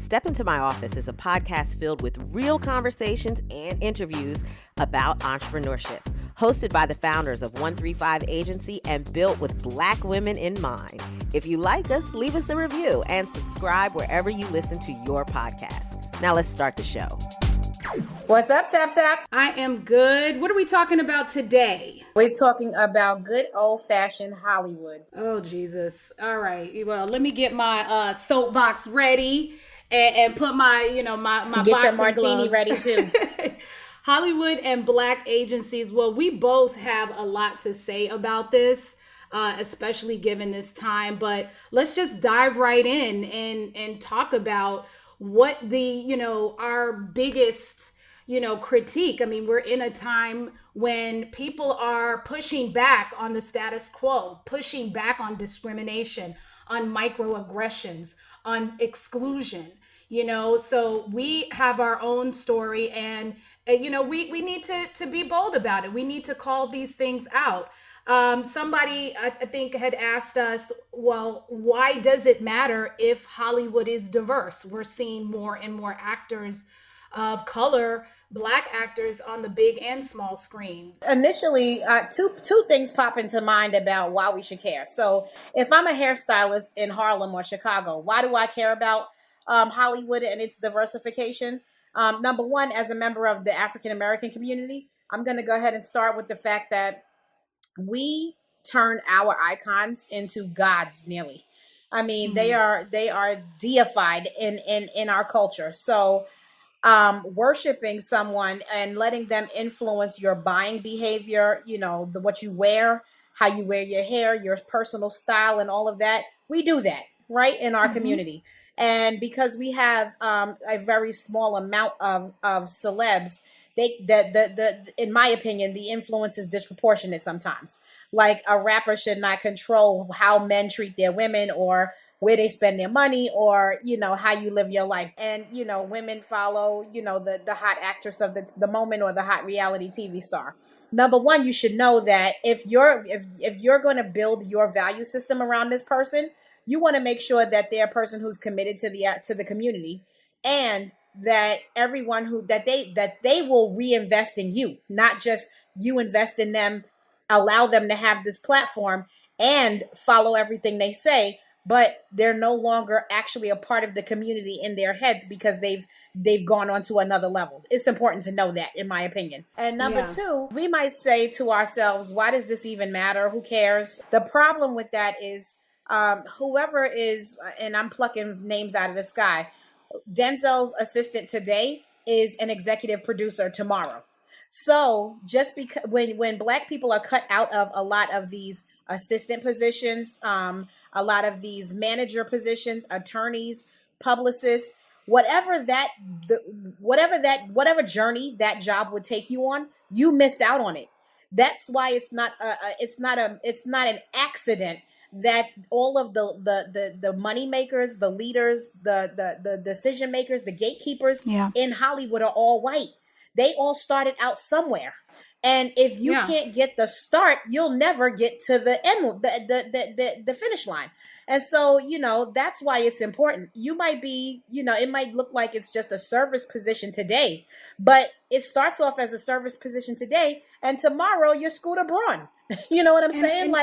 Step Into My Office is a podcast filled with real conversations and interviews about entrepreneurship. Hosted by the founders of 135 Agency and built with Black women in mind. If you like us, leave us a review and subscribe wherever you listen to your podcast. Now let's start the show. What's up, Sap Sap? I am good. What are we talking about today? We're talking about good old-fashioned Hollywood. Oh, Jesus. All right. Well, let me get my soapbox ready and put my, my get boxing your martini gloves ready too. Hollywood and Black agencies. Well, we both have a lot to say about this, especially given this time. But let's just dive right in and talk about what our biggest, critique. I mean, we're in a time when people are pushing back on the status quo, pushing back on discrimination, on microaggressions, on exclusion. So we have our own story, and we need to be bold about it. We need to call these things out. Somebody I think had asked us, well, why does it matter if Hollywood is diverse? We're seeing more and more actors of color, Black actors on the big and small screen. Initially, two things pop into mind about why we should care. So if I'm a hairstylist in Harlem or Chicago, why do I care about Hollywood and its diversification? Number one, as a member of the African American community, I'm going to go ahead and start with the fact that we turn our icons into gods nearly. I mean, they are deified in our culture. So worshiping someone and letting them influence your buying behavior, what you wear, how you wear your hair, your personal style, and all of that. We do that, right, in our community. And because we have a very small amount of celebs, in my opinion, the influence is disproportionate sometimes. Like, a rapper should not control how men treat their women or where they spend their money or, how you live your life. And, women follow, the hot actress of the moment or the hot reality TV star. Number one, you should know that if you're going to build your value system around this person, you want to make sure that they're a person who's committed to the community, and that everyone that they will reinvest in you, not just you invest in them, allow them to have this platform and follow everything they say, but they're no longer actually a part of the community in their heads because they've gone on to another level. It's important to know that, in my opinion. And number two, we might say to ourselves, why does this even matter? Who cares? The problem with that is whoever is, and I'm plucking names out of the sky, Denzel's assistant today is an executive producer tomorrow. So just because when Black people are cut out of a lot of these assistant positions, a lot of these manager positions, attorneys, publicists, whatever journey that job would take you on, you miss out on it. That's why it's not an accident that all of the money makers, the leaders, the decision makers, the gatekeepers in Hollywood are all white. They all started out somewhere. And if you can't get the start, you'll never get to the end, the finish line. And so, that's why it's important. You might be, it might look like it's just a service position today, but it starts off as a service position today, and tomorrow you're Scooter Braun. You know what I'm saying?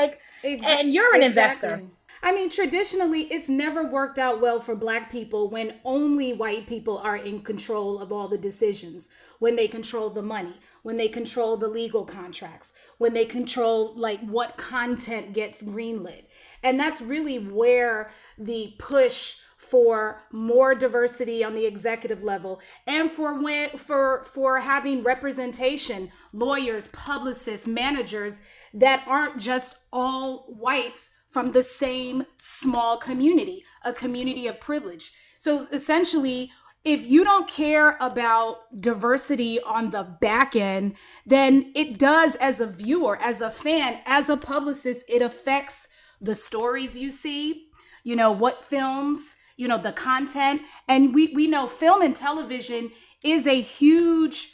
And you're an investor. I mean, traditionally, it's never worked out well for Black people when only white people are in control of all the decisions, when they control the money, when they control the legal contracts, when they control what content gets greenlit. And that's really where the push for more diversity on the executive level and for having representation, lawyers, publicists, managers that aren't just all whites from the same small community, a community of privilege. So essentially, if you don't care about diversity on the back end, then it does, as a viewer, as a fan, as a publicist, it affects the stories you see, what films, the content. And we know film and television is a huge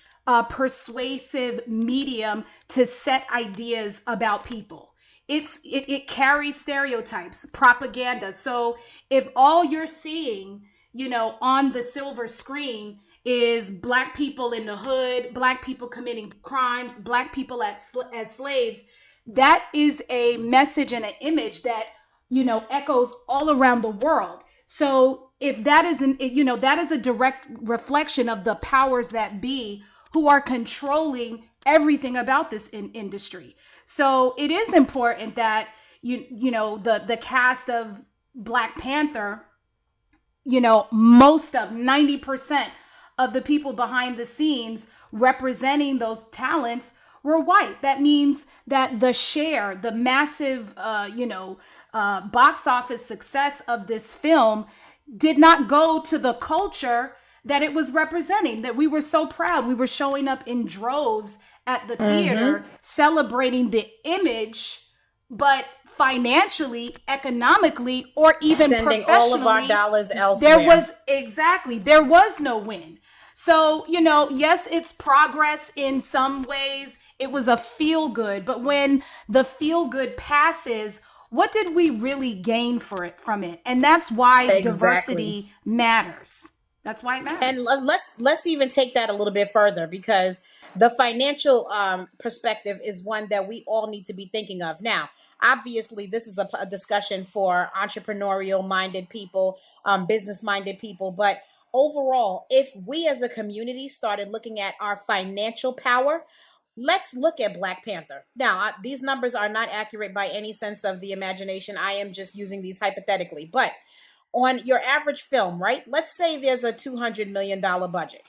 persuasive medium to set ideas about people. It carries stereotypes, propaganda. So if all you're seeing on the silver screen is Black people in the hood, Black people committing crimes, Black people as slaves. That is a message and an image that, echoes all around the world. So if that is that is a direct reflection of the powers that be who are controlling everything about this industry. So it is important that the cast of Black Panther, most of 90% of the people behind the scenes representing those talents were white. That means that the massive, box office success of this film did not go to the culture that it was representing, that we were so proud. We were showing up in droves at the theater, celebrating the image, but financially, economically, or even sending professionally, all of our dollars elsewhere. There was no win. So, yes, it's progress in some ways. It was a feel good, but when the feel good passes, what did we really gain from it? And that's why diversity matters. That's why it matters. And let's even take that a little bit further, because the financial perspective is one that we all need to be thinking of. Now, obviously, this is a discussion for entrepreneurial minded people, business minded people. But overall, if we as a community started looking at our financial power, let's look at Black Panther. Now, these numbers are not accurate by any sense of the imagination. I am just using these hypothetically. But on your average film, right? Let's say there's a $200 million budget.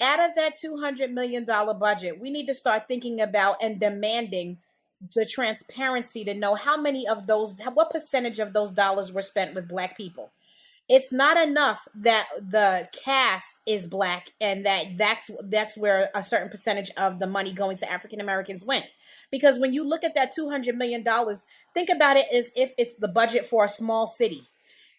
Out of that $200 million budget, we need to start thinking about and demanding the transparency to know what percentage of those dollars were spent with Black people. It's not enough that the cast is Black and that's where a certain percentage of the money going to African Americans went. Because when you look at that $200 million, think about it as if it's the budget for a small city.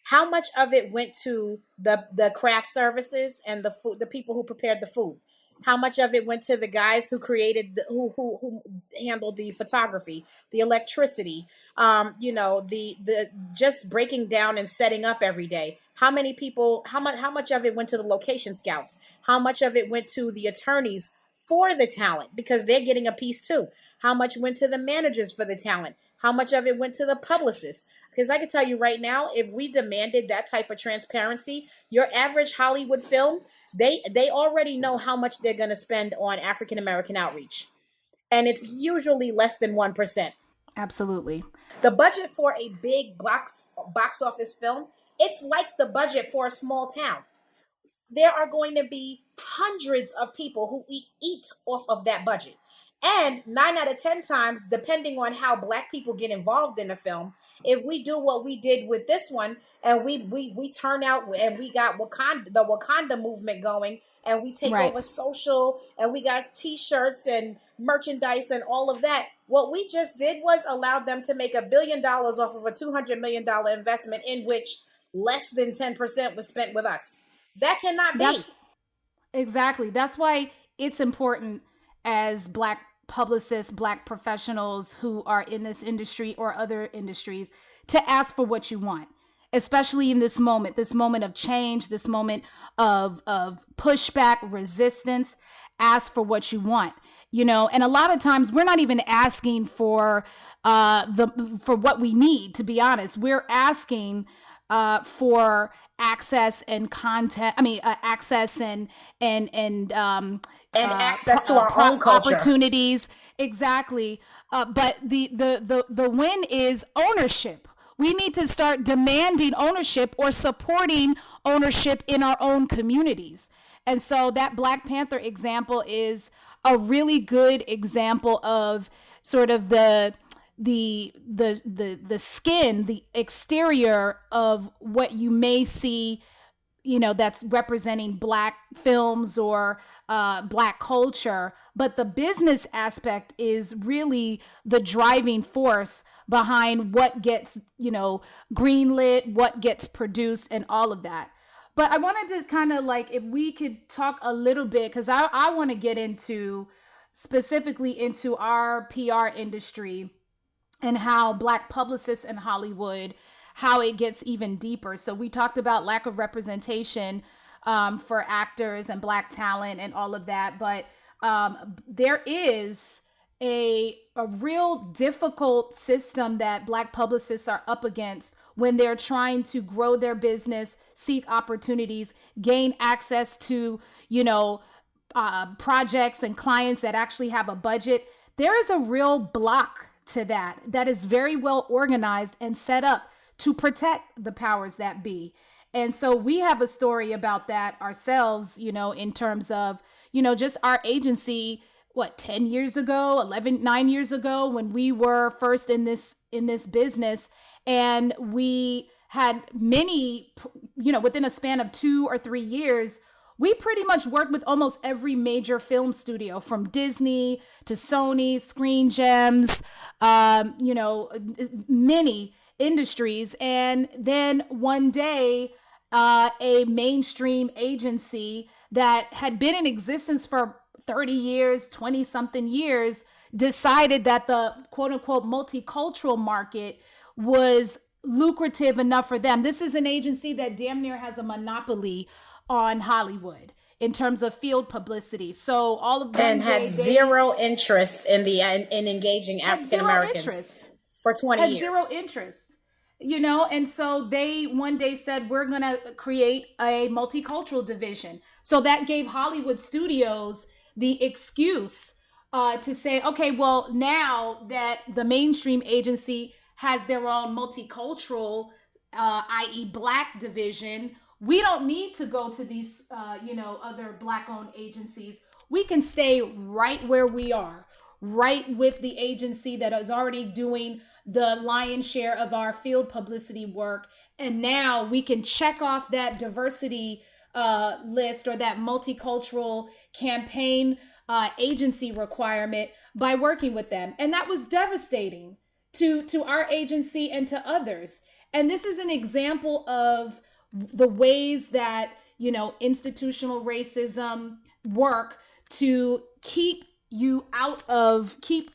How much of it went to the craft services and the food, the people who prepared the food? How much of it went to the guys who created, who handled the photography, the electricity, the just breaking down and setting up every day? How many people? How much of it went to the location scouts? How much of it went to the attorneys for the talent, because they're getting a piece too? How much went to the managers for the talent? How much of it went to the publicists? Because I can tell you right now, if we demanded that type of transparency, your average Hollywood film, they already know how much they're going to spend on African American outreach. And it's usually less than 1%. Absolutely. The budget for a big box office film, it's like the budget for a small town. There are going to be hundreds of people who eat off of that budget. And 9 out of 10 times, depending on how Black people get involved in a film, if we do what we did with this one, and we turn out and we got the Wakanda movement going, and we take over social, and we got T-shirts and merchandise and all of that, what we just did was allow them to make $1 billion off of a $200 million investment, in which less than 10% was spent with us. That cannot be. Exactly. That's why it's important as Black publicists, Black professionals who are in this industry or other industries, to ask for what you want, especially in this moment of change, this moment of pushback, resistance. Ask for what you want, and a lot of times we're not even asking for for what we need. To be honest, we're asking for access and content. Access and access to our own culture. Opportunities. Exactly. But the win is ownership. We need to start demanding ownership or supporting ownership in our own communities. And so that Black Panther example is a really good example of sort of the skin, the exterior of what you may see, that's representing Black films or Black culture. But the business aspect is really the driving force behind what gets, greenlit, what gets produced, and all of that. But I wanted to kind of if we could talk a little bit, because I want to get specifically into our PR industry and how Black publicists in Hollywood how it gets even deeper. So we talked about lack of representation for actors and Black talent and all of that, but there is a real difficult system that Black publicists are up against when they're trying to grow their business, seek opportunities, gain access to, projects and clients that actually have a budget. There is a real block to that is very well organized and set up to protect the powers that be. And so we have a story about that ourselves, in terms of, just our agency, 10 years ago, 9 years ago, when we were first in this business, and we had many, within a span of 2 or 3 years, we pretty much worked with almost every major film studio, from Disney to Sony, Screen Gems, many industries. And then one day, a mainstream agency that had been in existence for 30 years, 20 something years, decided that the quote unquote multicultural market was lucrative enough for them. This is an agency that damn near has a monopoly on Hollywood in terms of field publicity. So all of them and had zero interest in engaging African Americans for 20 years. Zero interest. And so they one day said, we're going to create a multicultural division. So that gave Hollywood studios the excuse to say, okay, well, now that the mainstream agency has their own multicultural, i.e. Black division, we don't need to go to these, other Black-owned agencies. We can stay right where we are, right with the agency that is already doing the lion's share of our field publicity work. And now we can check off that diversity list or that multicultural campaign agency requirement by working with them. And that was devastating to our agency and to others. And this is an example of the ways that, institutional racism work to keep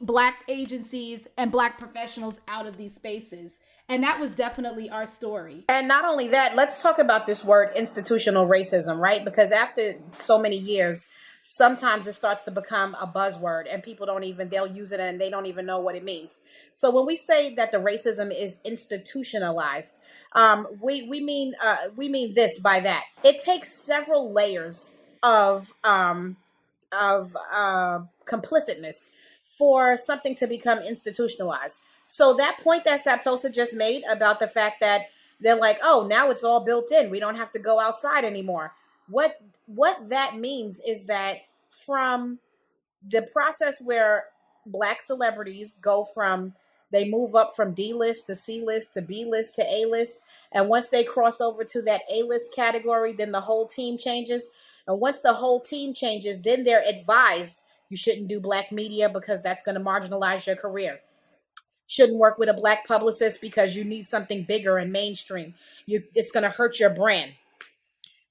Black agencies and Black professionals out of these spaces. And that was definitely our story. And not only that, let's talk about this word institutional racism, right? Because after so many years, sometimes it starts to become a buzzword and people they'll use it and they don't even know what it means. So when we say that the racism is institutionalized, we mean this by that. It takes several layers of complicitness for something to become institutionalized. So that point that Saptosa just made about the fact that they're like, oh, now it's all built in. We don't have to go outside anymore. What that means is that from the process where Black celebrities they move up from D-list to C-list to B-list to A-list. And once they cross over to that A-list category, then the whole team changes. And once the whole team changes, then they're advised you shouldn't do Black media because that's going to marginalize your career. Shouldn't work with a Black publicist because you need something bigger and mainstream. It's going to hurt your brand.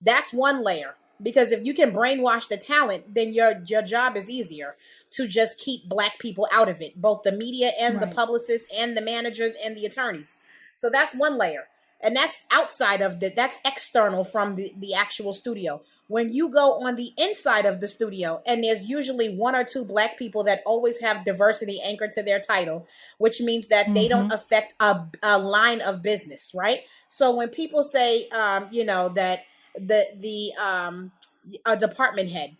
That's one layer. Because if you can brainwash the talent, then your job is easier to just keep Black people out of it, both the media and the publicists and the managers and the attorneys. So that's one layer. And that's outside of that's external from the actual studio. When you go on the inside of the studio, and there's usually 1 or 2 Black people that always have diversity anchored to their title, which means that they don't affect a line of business, right? So when people say, that a department head,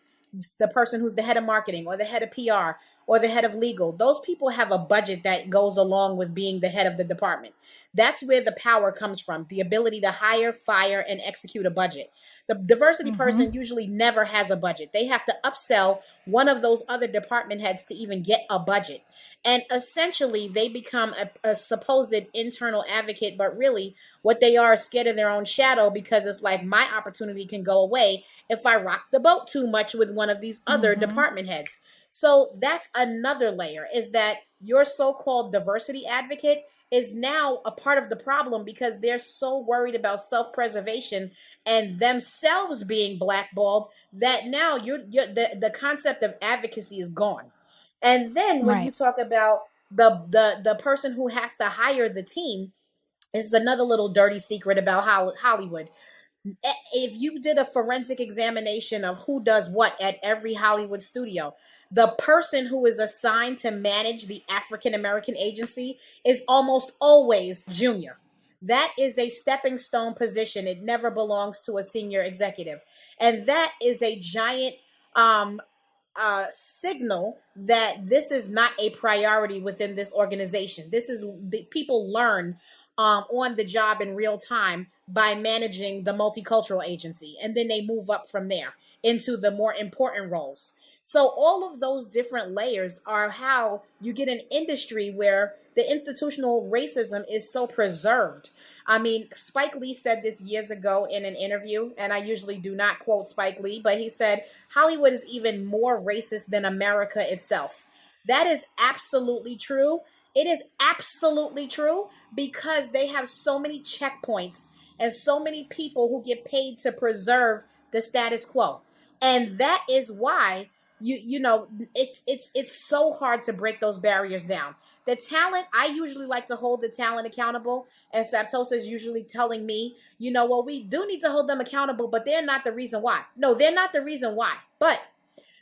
the person who's the head of marketing or the head of PR or the head of legal, those people have a budget that goes along with being the head of the department. That's where the power comes from, the ability to hire, fire, and execute a budget. The diversity person usually never has a budget. They have to upsell one of those other department heads to even get a budget. And essentially, they become a supposed internal advocate, but really what they are is scared of their own shadow, because it's like, my opportunity can go away if I rock the boat too much with one of these other department heads. So that's another layer, is that your so-called diversity advocate is now a part of the problem because they're so worried about self-preservation and themselves being blackballed that now the concept of advocacy is gone. And then when you talk about the person who has to hire the team, This is another little dirty secret about Hollywood. If you did a forensic examination of who does what at every Hollywood studio, the person who is assigned to manage the African American agency is almost always junior. That is a stepping stone position. It never belongs to a senior executive. And that is a giant signal that this is not a priority within this organization. This is the people learn on the job in real time by managing the multicultural agency, and then they move up from there into the more important roles. So all of those different layers are how you get an industry where the institutional racism is so preserved. I mean, Spike Lee said this years ago in an interview, and I usually do not quote Spike Lee, but he said, Hollywood is even more racist than America itself. That is absolutely true. It is absolutely true because they have so many checkpoints and so many people who get paid to preserve the status quo. And that is why it's so hard to break those barriers down. The talent, I usually like to hold the talent accountable, and Saptosa is usually telling me, we do need to hold them accountable, but they're not the reason why. No, they're not the reason why. But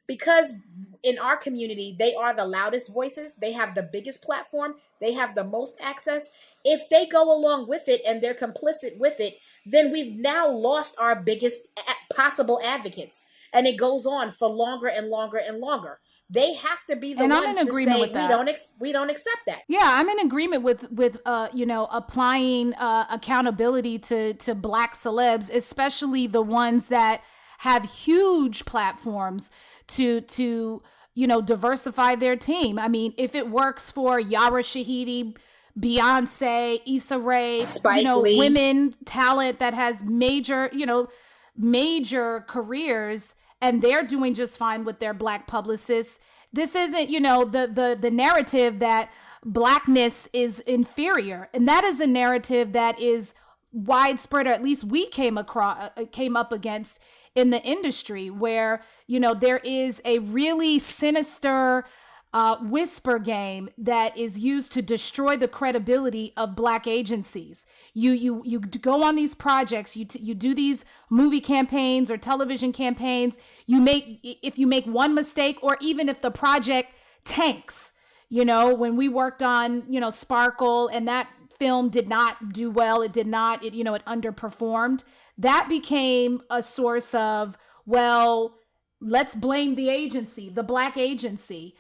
because in our community, they are the loudest voices, they have the biggest platform, they have the most access. If they go along with it and they're complicit with it, then we've now lost our biggest possible advocates. And it goes on for longer and longer and longer. They have to be the ones to say we don't accept that. Yeah, I'm in agreement with applying accountability to Black celebs, especially the ones that have huge platforms to diversify their team. I mean, if it works for Yara Shahidi, Beyonce, Issa Rae, Spike Lee, women talent that has major careers, and they're doing just fine with their Black publicists. This isn't, the narrative that Blackness is inferior. And that is a narrative that is widespread, or at least we came up against in the industry, where, there is a really sinister whisper game that is used to destroy the credibility of Black agencies. You go on these projects, you do these movie campaigns or television campaigns. If you make one mistake, or even if the project tanks, when we worked on, Sparkle, and that film did not do well, it underperformed. That became a source of, well, let's blame the agency, the Black agency,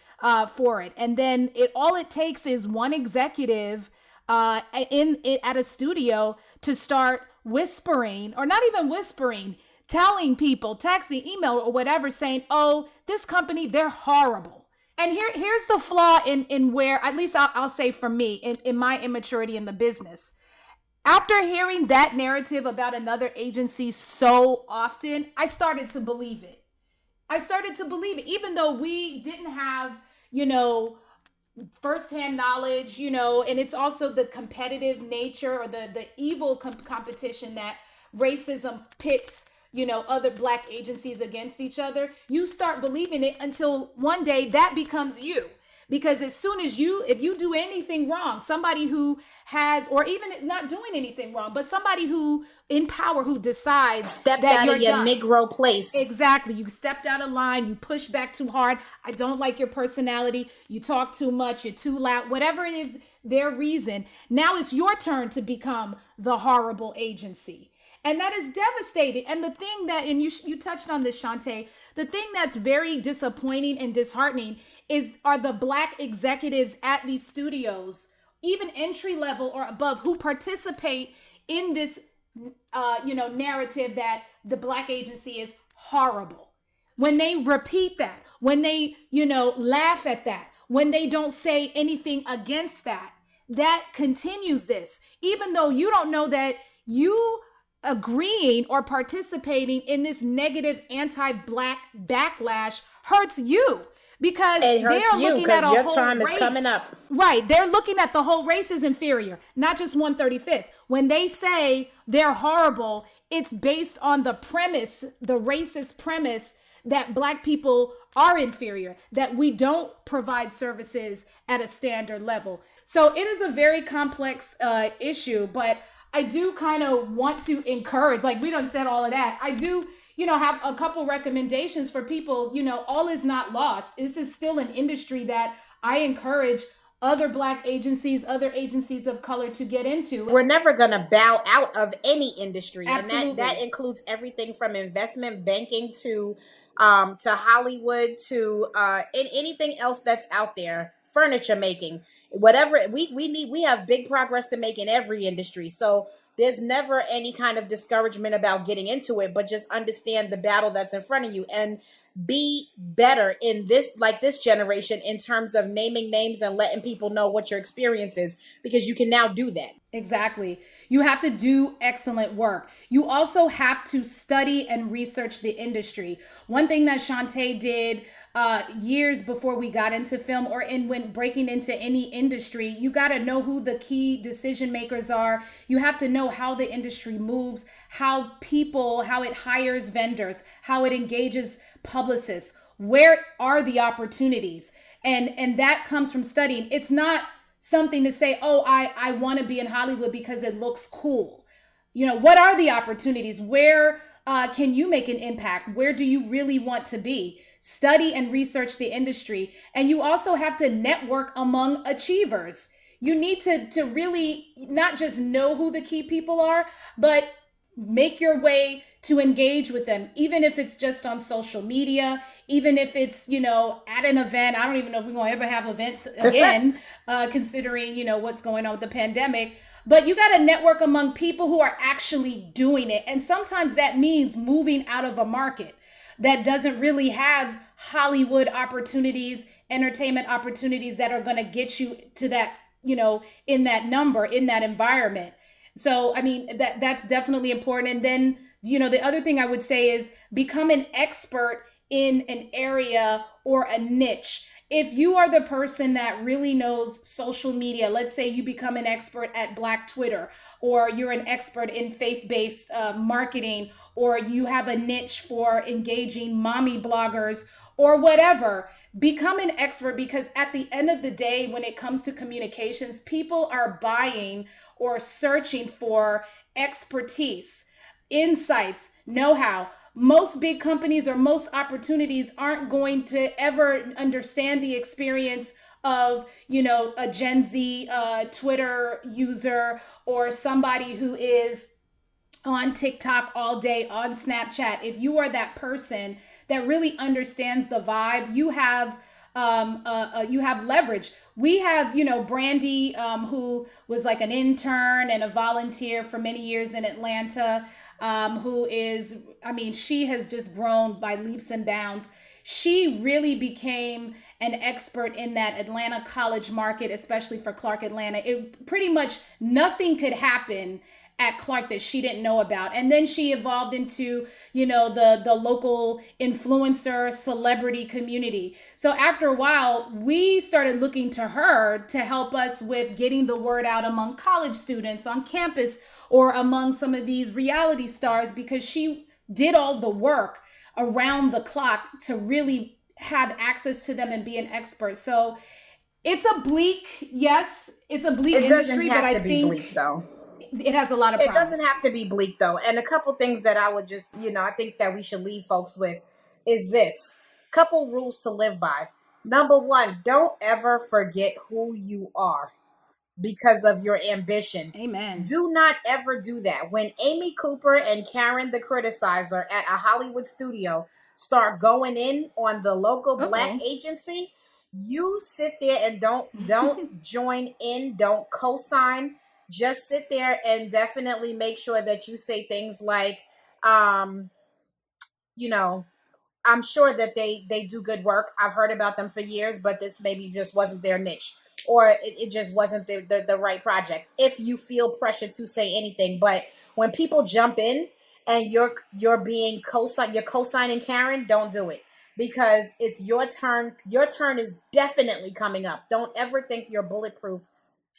for it. And then all it takes is one executive at a studio to start whispering, or not even whispering, telling people, texting, email, or whatever, saying, oh, this company, they're horrible. And here's the flaw in where, at least I'll say for me, in my immaturity in the business. After hearing that narrative about another agency so often, I started to believe it. Even though we didn't have, firsthand knowledge, and it's also the competitive nature, or the evil competition that racism pits, other Black agencies against each other. You start believing it until one day that becomes you. Because as soon as if you do anything wrong, somebody who has, or even not doing anything wrong, but somebody who in power, who decides stepped out of your Negro place. Exactly. You stepped out of line, you push back too hard. I don't like your personality. You talk too much, you're too loud, whatever it is, their reason. Now it's your turn to become the horrible agency. And that is devastating. And the thing that, and you touched on this, Shante, the thing that's very disappointing and disheartening are the Black executives at these studios, even entry level or above, who participate in this, narrative that the Black agency is horrible. When they repeat that, when they, laugh at that, when they don't say anything against that, that continues this, even though you don't know that you agreeing or participating in this negative anti-Black backlash hurts you. Because they're looking at a whole time race. Is coming up. Right. They're looking at the whole race is inferior, not just 135th. When they say they're horrible, it's based on the premise, the racist premise that Black people are inferior, that we don't provide services at a standard level. So it is a very complex issue, but I do kind of want to encourage, like we done said all of that. I do, have a couple recommendations for people. All is not lost. This is still an industry that I encourage other Black agencies, other agencies of color to get into. We're never going to bow out of any industry. Absolutely. And that includes everything from investment banking to Hollywood to anything else that's out there, furniture making, whatever we have big progress to make in every industry. So there's never any kind of discouragement about getting into it, but just understand the battle that's in front of you and be better in this generation in terms of naming names and letting people know what your experience is, because you can now do that. Exactly. You have to do excellent work. You also have to study and research the industry. One thing that Shante did years before we got into film or when breaking into any industry, you got to know who the key decision makers are. You have to know how the industry moves, how it hires vendors, how it engages publicists, where are the opportunities? And that comes from studying. It's not something to say, oh, I want to be in Hollywood because it looks cool. What are the opportunities? Where can you make an impact? Where do you really want to be? Study and research the industry. And you also have to network among achievers. You need to really not just know who the key people are, but make your way to engage with them, even if it's just on social media, even if it's, at an event. I don't even know if we're going to ever have events again, considering, what's going on with the pandemic. But you got to network among people who are actually doing it. And sometimes that means moving out of a market that doesn't really have Hollywood opportunities, entertainment opportunities that are going to get you to that, in that number, in that environment. So, I mean, that's definitely important. And then, the other thing I would say is become an expert in an area or a niche. If you are the person that really knows social media, let's say you become an expert at Black Twitter, or you're an expert in faith-based marketing, or you have a niche for engaging mommy bloggers or whatever, become an expert, because at the end of the day, when it comes to communications, people are buying or searching for expertise, insights, know-how. Most big companies or most opportunities aren't going to ever understand the experience of, a Gen Z Twitter user, or somebody who is on TikTok all day, on Snapchat. If you are that person that really understands the vibe, you have leverage. We have, Brandy, who was like an intern and a volunteer for many years in Atlanta, who is, she has just grown by leaps and bounds. She really became an expert in that Atlanta college market, especially for Clark Atlanta. It pretty much nothing could happen at Clark that she didn't know about. And then she evolved into, the local influencer celebrity community. So after a while, we started looking to her to help us with getting the word out among college students on campus, or among some of these reality stars, because she did all the work around the clock to really have access to them and be an expert. So it's a bleak, it's a bleak industry, but I think bleak, though. It has a lot of promise. It doesn't have to be bleak, though. And a couple things that I would just, I think that we should leave folks with is this. Couple rules to live by. Number one, don't ever forget who you are because of your ambition. Amen. Do not ever do that. When Amy Cooper and Karen the Criticizer at a Hollywood studio start going in on the local Black agency, you sit there and don't join in, don't co-sign. Just sit there and definitely make sure that you say things like, I'm sure that they do good work. I've heard about them for years, but this maybe just wasn't their niche, or it just wasn't the right project. If you feel pressure to say anything, but when people jump in and you're being you're co-signing Karen, don't do it, because it's your turn. Your turn is definitely coming up. Don't ever think you're bulletproof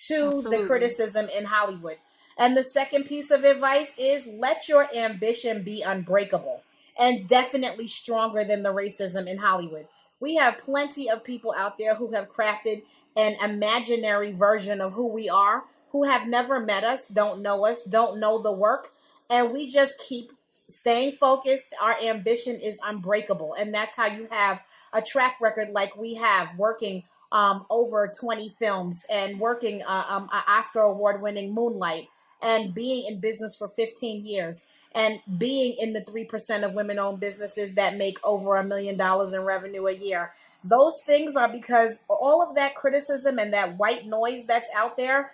to Absolutely. The criticism in Hollywood. And the second piece of advice is let your ambition be unbreakable. and definitely stronger than the racism in Hollywood. We have plenty of people out there who have crafted an imaginary version of who we are, who have never met us, don't know the work, and we just keep staying focused. Our ambition is unbreakable, and that's how you have a track record like we have, working over 20 films and working an Oscar award winning Moonlight, and being in business for 15 years and being in the 3% of women owned businesses that make over $1 million in revenue a year. Those things are because all of that criticism and that white noise that's out there,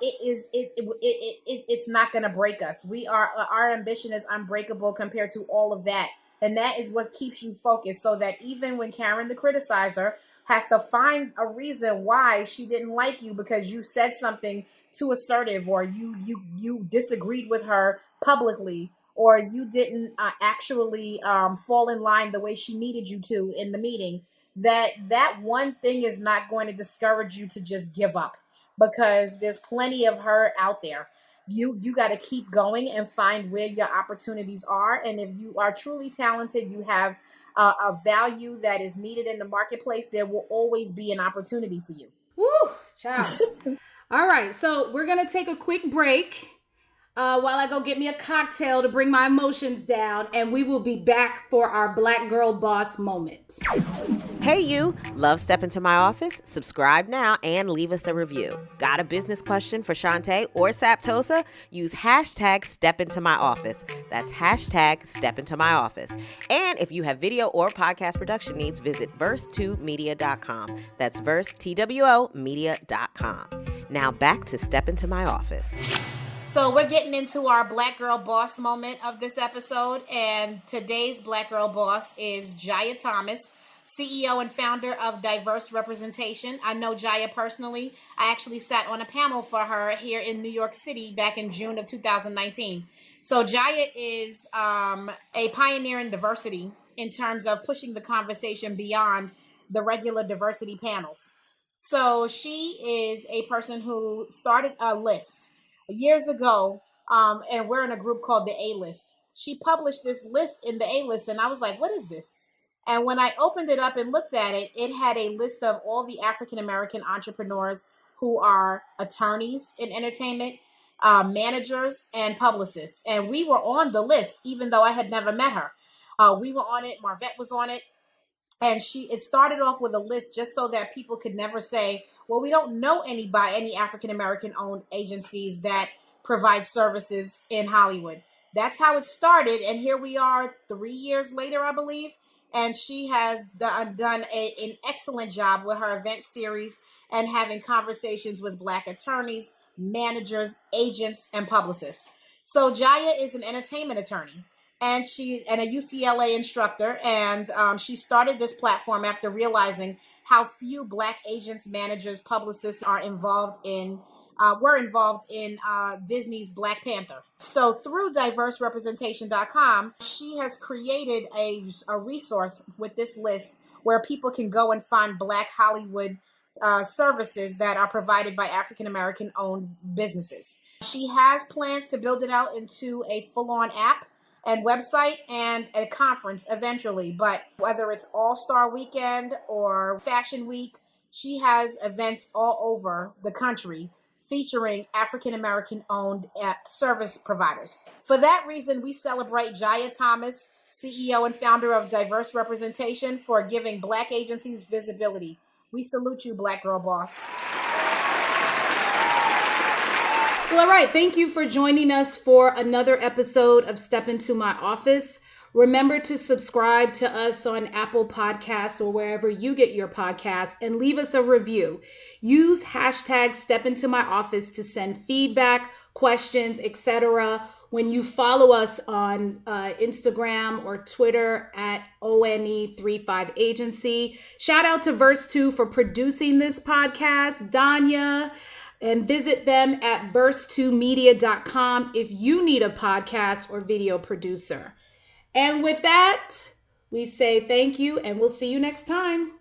it's not going to break us. Our ambition is unbreakable compared to all of that. And that is what keeps you focused, so that even when Karen the criticizer has to find a reason why she didn't like you because you said something too assertive, or you disagreed with her publicly, or you didn't actually fall in line the way she needed you to in the meeting, that one thing is not going to discourage you to just give up, because there's plenty of her out there. You got to keep going and find where your opportunities are. And if you are truly talented, you have a value that is needed in the marketplace, there will always be an opportunity for you. Woo, child. All right, so we're going to take a quick break while I go get me a cocktail to bring my emotions down, and we will be back for our Black Girl Boss moment. Hey you, love Step Into My Office? Subscribe now and leave us a review. Got a business question for Shante or Saptosa? Use hashtag Step Into My Office. That's hashtag Step Into My Office. And if you have video or podcast production needs, visit verse2media.com. That's verse2media.com. Now back to Step Into My Office. So we're getting into our Black Girl Boss moment of this episode, and today's Black Girl Boss is Jaya Thomas, CEO and founder of Diverse Representation. I know Jaya personally. I actually sat on a panel for her here in New York City back in June of 2019. So Jaya is a pioneer in diversity in terms of pushing the conversation beyond the regular diversity panels. So she is a person who started a list years ago, and we're in a group called the A-List. She published this list in the A-List, and I was like, what is this? And when I opened it up and looked at it, it had a list of all the African-American entrepreneurs who are attorneys in entertainment, managers, and publicists. And we were on the list, even though I had never met her. We were on it. Marvette was on it. And it started off with a list just so that people could never say, well, we don't know any African-American owned agencies that provide services in Hollywood. That's how it started. And here we are 3 years later, I believe. And she has done an excellent job with her event series and having conversations with Black attorneys, managers, agents, and publicists. So Jaya is an entertainment attorney, and a UCLA instructor. And she started this platform after realizing how few Black agents, managers, publicists were involved in Disney's Black Panther. So through diverserepresentation.com, she has created a resource with this list where people can go and find Black Hollywood services that are provided by African-American owned businesses. She has plans to build it out into a full-on app and website and a conference eventually. But whether it's All-Star Weekend or Fashion Week, she has events all over the country featuring African-American owned service providers. For that reason, we celebrate Jaya Thomas, CEO and founder of Diverse Representation, for giving Black agencies visibility. We salute you, Black Girl Boss. Well, all right. Thank you for joining us for another episode of Step Into My Office. Remember to subscribe to us on Apple Podcasts or wherever you get your podcasts, and leave us a review. Use hashtag Step Into My Office to send feedback, questions, etc. when you follow us on Instagram or Twitter at ONE35Agency. Shout out to Verse2 for producing this podcast, Danya, and visit them at verse2media.com if you need a podcast or video producer. And with that, we say thank you, and we'll see you next time.